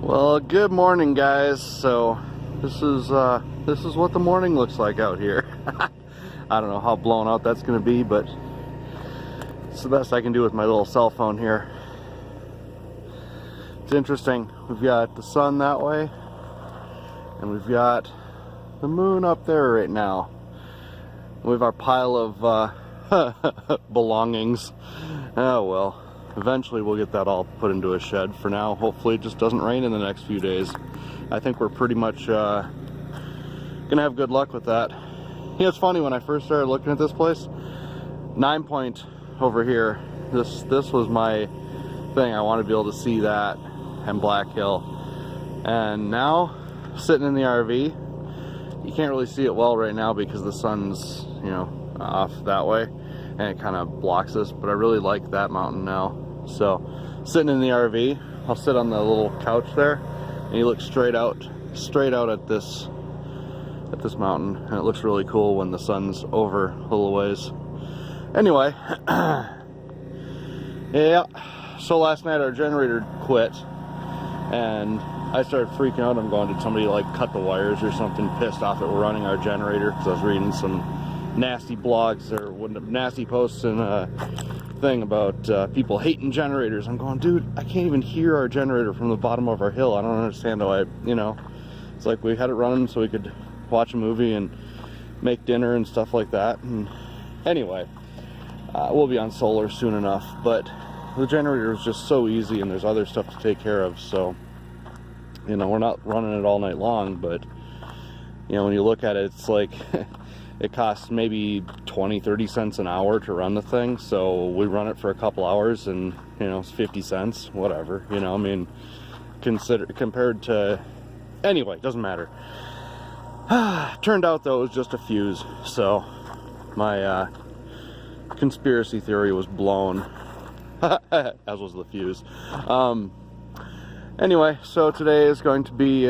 Well, good morning, guys. So this is what the morning looks like out here. I don't know how blown out that's going to be, but it's the best I can do with my little cell phone here. It's interesting. We've got the sun that way, and we've got the moon up there right now. We have our pile of belongings. Oh well. Eventually we'll get that all put into a shed. For now, hopefully it just doesn't rain in the next few days. I think we're pretty much gonna have good luck with that. You know, it's funny, when I first started looking at this place, 9 Point over here, this was my thing. I wanted to be able to see that and Black Hill. And now, sitting in the RV, you can't really see it well right now because the sun's, you know, off that way, and it kind of blocks us, but I really like that mountain now. So sitting in the RV, I'll sit on the little couch there, and you look straight out at this mountain, and it looks really cool when the sun's over a little ways. Anyway, yeah, so last night our generator quit, and I started freaking out. I'm going, did somebody like cut the wires or something, pissed off that we're running our generator? Because I was reading some nasty blogs or nasty posts and thing about people hating generators. I'm going, dude, I can't even hear our generator from the bottom of our hill. I don't understand how you know, it's like we had it running so we could watch a movie and make dinner and stuff like that. And anyway, we'll be on solar soon enough, but the generator is just so easy, and there's other stuff to take care of. So, you know, we're not running it all night long, but you know, when you look at it, it's like it costs maybe 20-30 cents an hour to run the thing. So we run it for a couple hours, and you know, it's 50 cents, whatever, you know. I mean, compared to, anyway, doesn't matter. Turned out though it was just a fuse, so my conspiracy theory was blown, as was the fuse. Anyway, so today is going to be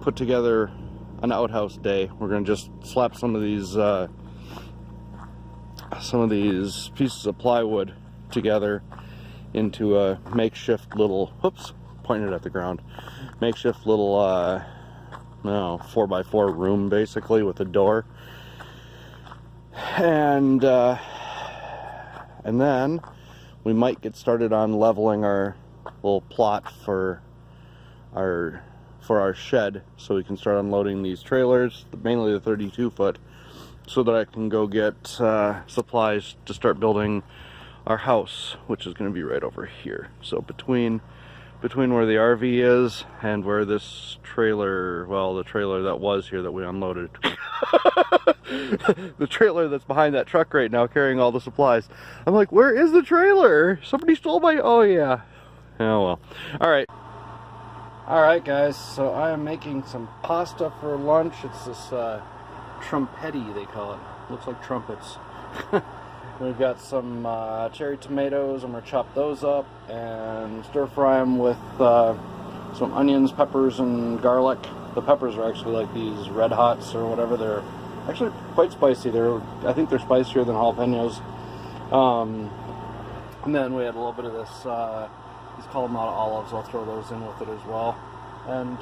put together an outhouse day. We're gonna just slap some of these pieces of plywood together into a makeshift little, oops, pointed at the ground, makeshift little 4x4 room, basically, with a door. And then we might get started on leveling our little plot for our shed, so we can start unloading these trailers, mainly the 32 foot, so that I can go get supplies to start building our house, which is going to be right over here. So between where the RV is and where this trailer, well, the trailer that was here that we unloaded, the trailer that's behind that truck right now carrying all the supplies. I'm like, where is the trailer? Somebody stole my, oh yeah. Oh well. Alright guys, so I am making some pasta for lunch. It's this trumpetti, they call it. Looks like trumpets. We've got some cherry tomatoes. I'm going to chop those up and stir fry them with some onions, peppers, and garlic. The peppers are actually like these Red Hots or whatever. They're actually quite spicy. I think they're spicier than jalapenos. And then we had a little bit of this these Kalamata olives. I'll throw those in with it as well, and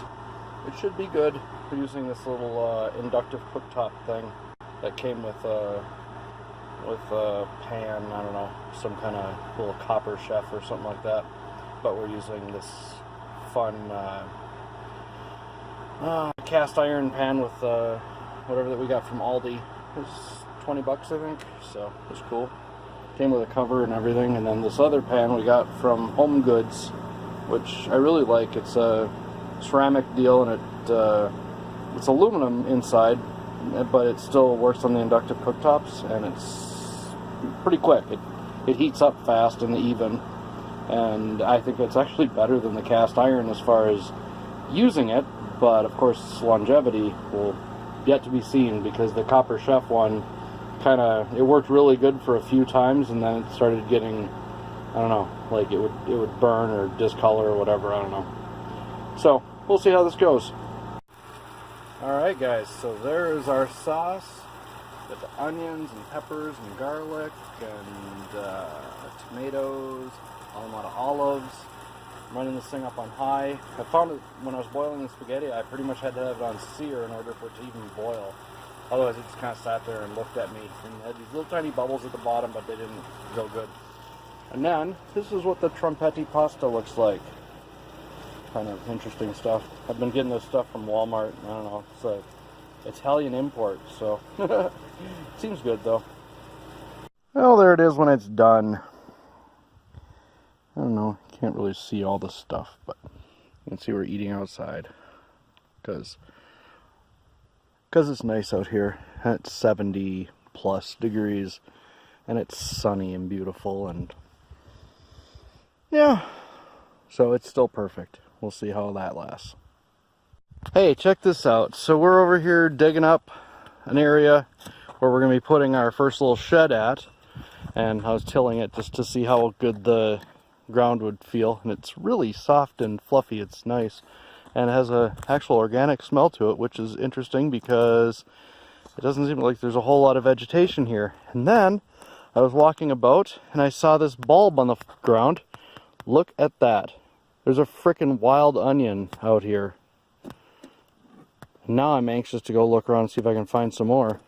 it should be good. We're using this little inductive cooktop thing that came with a pan, I don't know, some kind of little copper chef or something like that, but we're using this fun cast iron pan with whatever that we got from Aldi. It was 20 bucks, I think, so it was cool. Came with a cover and everything. And then this other pan we got from Home Goods, which I really like. It's a ceramic deal, and it's aluminum inside, but it still works on the inductive cooktops, and it's pretty quick. It heats up fast and even, and I think it's actually better than the cast iron as far as using it, but of course longevity will yet to be seen, because the Copper Chef one it worked really good for a few times, and then it started getting, I don't know, like it would burn or discolor or whatever, I don't know. So we'll see how this goes. Alright guys, so there is our sauce with the onions and peppers and garlic and tomatoes, a lot of olives, I'm running this thing up on high. I found it when I was boiling the spaghetti, I pretty much had to have it on sear in order for it to even boil. Otherwise, it just kind of sat there and looked at me. And it had these little tiny bubbles at the bottom, but they didn't go good. And then, this is what the trompetti pasta looks like. Kind of interesting stuff. I've been getting this stuff from Walmart. I don't know. It's a Italian import, so seems good though. Well, there it is when it's done. I don't know. Can't really see all the stuff, but you can see we're eating outside because it's nice out here. It's 70 plus degrees, and it's sunny and beautiful, and yeah. So it's still perfect. We'll see how that lasts. Hey, check this out. So we're over here digging up an area where we're going to be putting our first little shed at. And I was tilling it just to see how good the ground would feel. And it's really soft and fluffy. It's nice. And it has a actual organic smell to it, which is interesting because it doesn't seem like there's a whole lot of vegetation here. And then I was walking about and I saw this bulb on the ground. Look at that. There's a frickin' wild onion out here. Now I'm anxious to go look around and see if I can find some more.